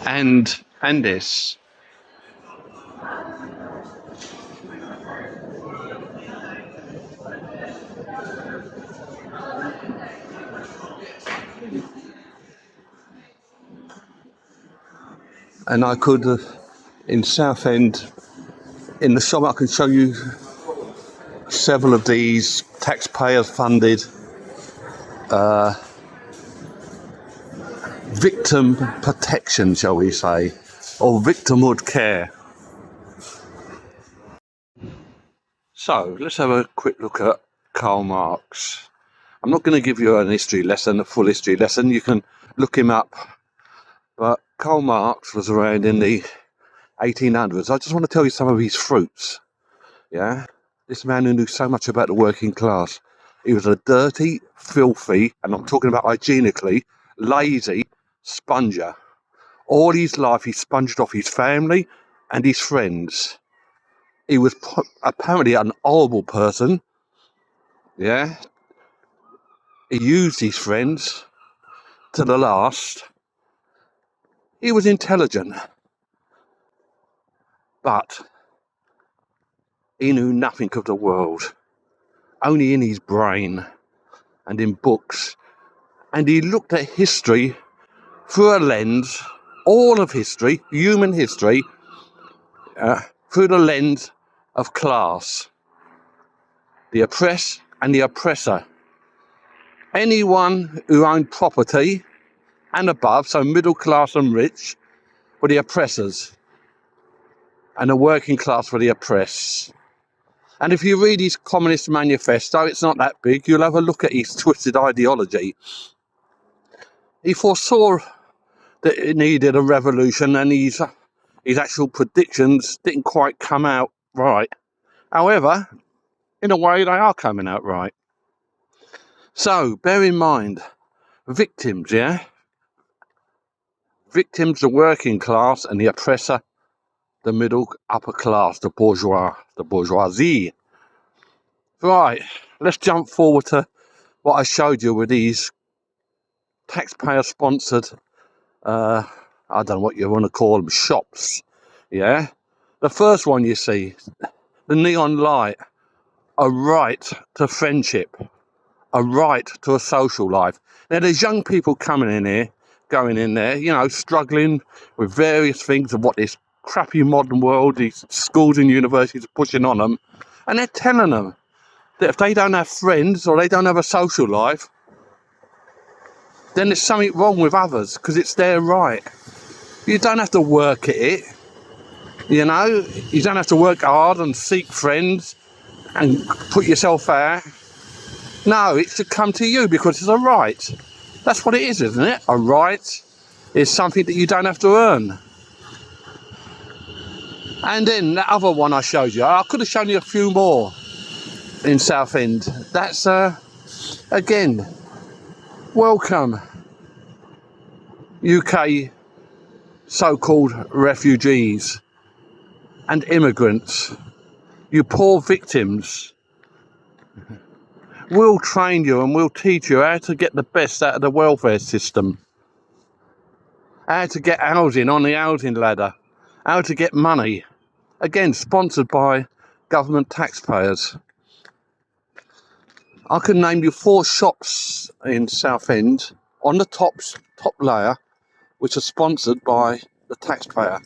and this. And I could, in Southend, in the shop, I can show you several of these taxpayer-funded victim protection, shall we say, or victimhood care. So let's have a quick look at Karl Marx. I'm not going to give you an history lesson, a full history lesson. You can look him up. But Karl Marx was around in the 1800s. I just want to tell you some of his fruits. Yeah, this man who knew so much about the working class. He was a dirty, filthy, and I'm talking about hygienically, lazy sponger. All his life he sponged off his family and his friends. He was apparently an horrible person. Yeah, he used his friends to the last. He was intelligent, but he knew nothing of the world, only in his brain and in books. And he looked at history through a lens, all of history, human history, through the lens of class, the oppressed and the oppressor. Anyone who owned property and above, so middle class and rich, were the oppressors, and the working class were the oppressed. And if you read his Communist Manifesto, it's not that big, you'll have a look at his twisted ideology. He foresaw that it needed a revolution, and his actual predictions didn't quite come out right. However, in a way, they are coming out right. So, bear in mind, victims, yeah? Victims, the working class, and the oppressor, the middle upper class, the bourgeoisie. Right, let's jump forward to what I showed you with these taxpayer-sponsored, I don't know what you want to call them, shops, yeah? The first one you see, the neon light, a right to friendship, a right to a social life. Now, there's young people coming in here, going in there, you know, struggling with various things of what this crappy modern world, these schools and universities are pushing on them, and they're telling them that if they don't have friends or they don't have a social life, then there's something wrong with others because it's their right. You don't have to work at it, you know, you don't have to work hard and seek friends and put yourself out. No, it should come to you because it's a right. That's what it is, isn't it? A right is something that you don't have to earn. And then that other one I showed you, I could have shown you a few more in Southend. That's, again, welcome, UK so-called refugees and immigrants. You poor victims. We'll train you and we'll teach you how to get the best out of the welfare system. How to get housing on the housing ladder. How to get money. Again, sponsored by government taxpayers. I can name you 4 shops in Southend on the top layer, which are sponsored by the taxpayer.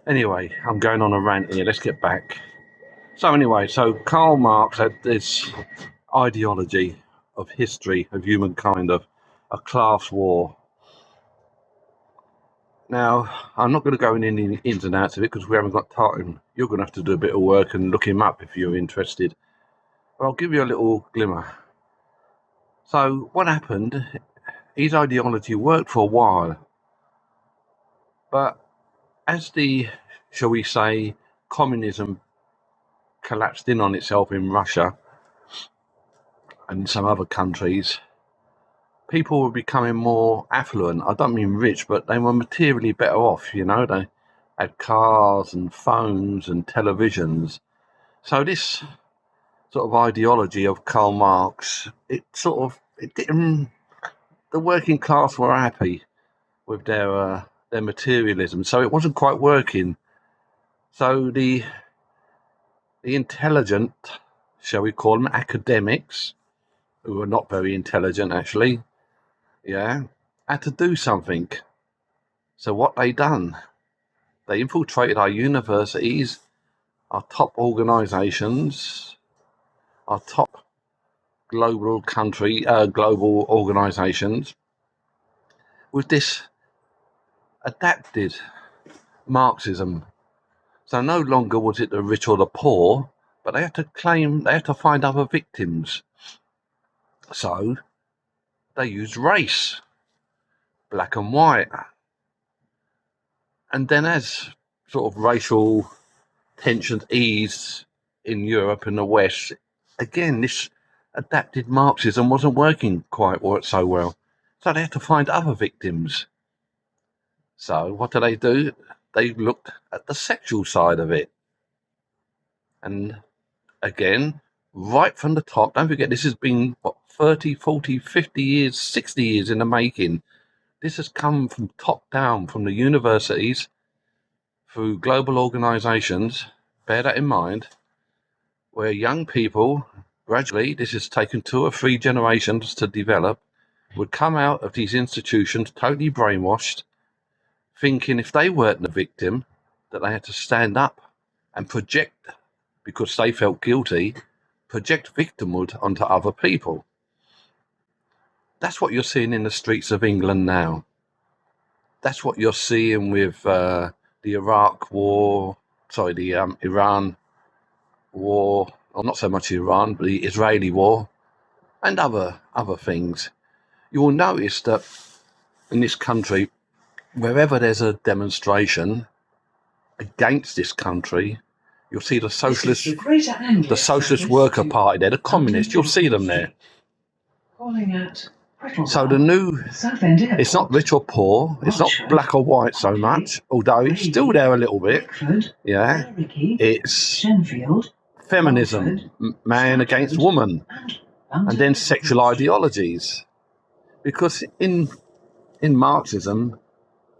Anyway, I'm going on a rant here. Let's get back. So anyway, Karl Marx had this ideology of history of humankind, of a class war. Now, I'm not going to go in the ins and outs of it because we haven't got time. You're going to have to do a bit of work and look him up if you're interested. But I'll give you a little glimmer. So what happened, his ideology worked for a while. But as the, shall we say, communism collapsed in on itself in Russia and in some other countries, people were becoming more affluent. I don't mean rich, but they were materially better off, you know. They had cars and phones and televisions. So this sort of ideology of Karl Marx, it didn't the working class were happy with their materialism, so it wasn't quite working. So the intelligent, shall we call them, academics, who were not very intelligent actually, had to do something. So what they done? They infiltrated our universities, our top organisations, our top global organisations, with this adapted Marxism. So no longer was it the rich or the poor, but they had to find other victims. So they used race, black and white. And then as sort of racial tensions eased in Europe and the West, again, this adapted Marxism wasn't working quite so well. So they had to find other victims. So what do? They looked at the sexual side of it. And again, right from the top, don't forget, this has been, 30, 40, 50 years, 60 years in the making. This has come from top down, from the universities, through global organisations, bear that in mind, where young people, gradually, this has taken 2 or 3 generations to develop, would come out of these institutions totally brainwashed, thinking if they weren't the victim, that they had to stand up and project, because they felt guilty, project victimhood onto other people. That's what you're seeing in the streets of England now. That's what you're seeing with the Iran war, or not so much Iran, but the Israeli war, and other things. You will notice that in this country, wherever there's a demonstration against this country, you'll see the Socialist Worker Party there, the Communists, you'll see them there. So it's not rich or poor, it's not black or white so much, although it's still there a little bit. It's feminism, man against woman, and then sexual ideologies. Because in Marxism,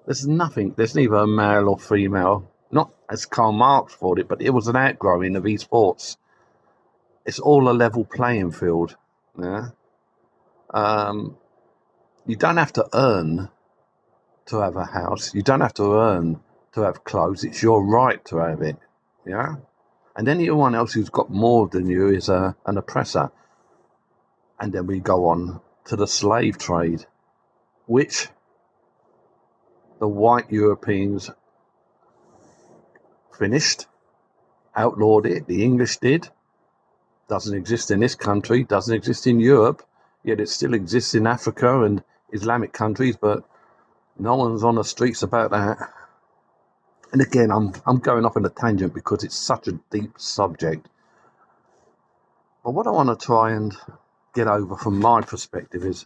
there's neither a male or female, not as Karl Marx thought it, but it was an outgrowing of these thoughts. It's all a level playing field. You don't have to earn to have a house. You don't have to earn to have clothes. It's your right to have it. And anyone else who's got more than you is an oppressor. And then we go on to the slave trade, which the white Europeans finished, outlawed it. The English did. Doesn't exist in this country, doesn't exist in Europe, yet it still exists in Africa and Islamic countries, but no one's on the streets about that. And again, I'm going off on a tangent because it's such a deep subject. But what I want to try and get over from my perspective is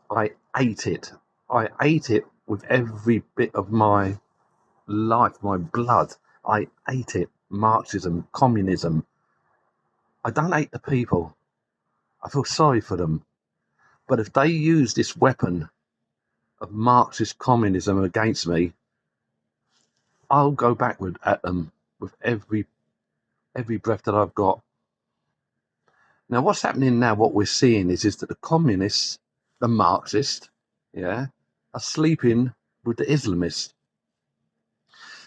I ate it. I ate it with every bit of my life, my blood. I ate it. Marxism, communism. I don't hate the people. I feel sorry for them. But if they use this weapon of Marxist communism against me, I'll go backward at them with every breath that I've got. Now, what's happening now, what we're seeing is that the communists, the Marxists, are sleeping with the Islamists.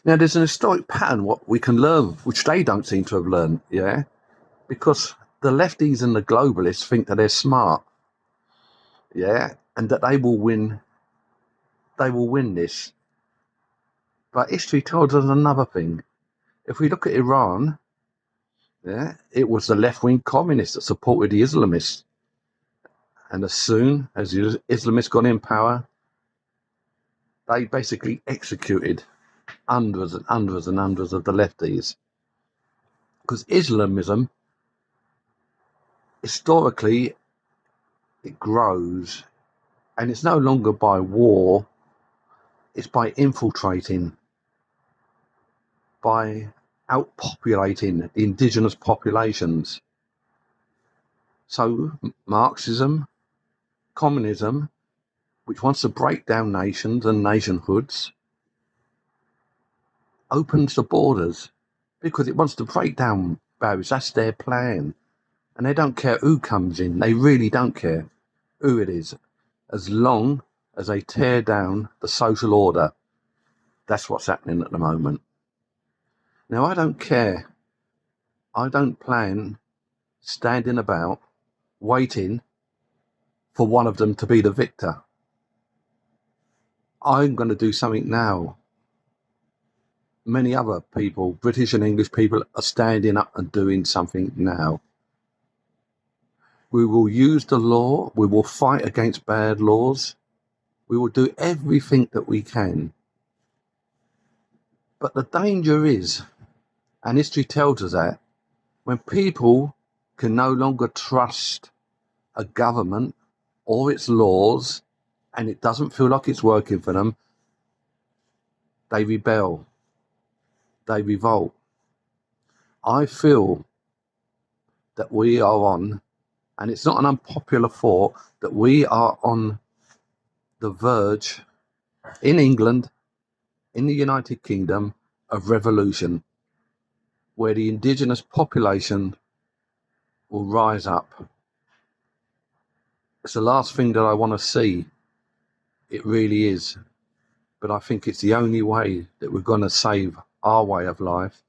Now, there's an historic pattern what we can learn, which they don't seem to have learned, because the lefties and the globalists think that they're smart, and that they will win. They will win this. But history tells us another thing. If we look at Iran, it was the left-wing communists that supported the Islamists. And as soon as the Islamists got in power, they basically executed hundreds and hundreds and hundreds of the lefties. Because Islamism, historically, it grows. And it's no longer by war, it's by infiltrating, by outpopulating the indigenous populations. So Marxism, communism, which wants to break down nations and nationhoods, opens the borders because it wants to break down barriers. That's their plan. And they don't care who comes in. They really don't care who it is, as long as they tear down the social order. That's what's happening at the moment. Now, I don't care. I don't plan standing about waiting for one of them to be the victor. I'm going to do something now. Many other people, British and English people, are standing up and doing something now. We will use the law. We will fight against bad laws. We will do everything that we can. But the danger is, and history tells us that, when people can no longer trust a government or its laws, and it doesn't feel like it's working for them, they rebel, they revolt. I feel that we are on, and it's not an unpopular thought, that we are on the verge, in England, in the United Kingdom, of revolution, where the indigenous population will rise up. It's the last thing that I want to see. It really is. But I think it's the only way that we're going to save our way of life.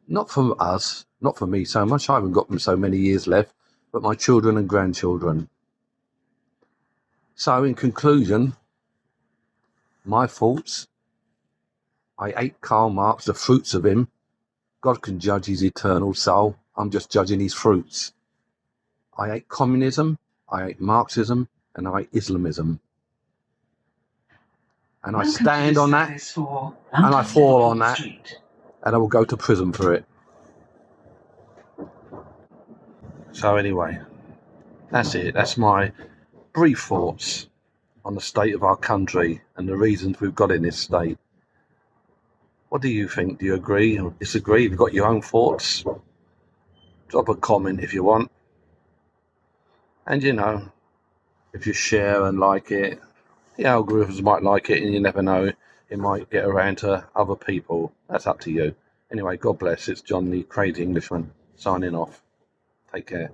Not for us, not for me so much. I haven't got so many years left, but my children and grandchildren. So in conclusion, my thoughts, I ate Karl Marx, the fruits of him. God can judge his eternal soul. I'm just judging his fruits. I ate communism, I ate Marxism, and I ate Islamism. And I stand on that, and I fall on that, and I will go to prison for it. So anyway, that's it. That's my brief thoughts on the state of our country and the reasons we've got in this state. What do you think? Do you agree or disagree? Have you got your own thoughts? Drop a comment if you want. And if you share and like it, the algorithms might like it, and you never know, it might get around to other people. That's up to you. Anyway, God bless. It's John, the crazy Englishman, signing off. Take care.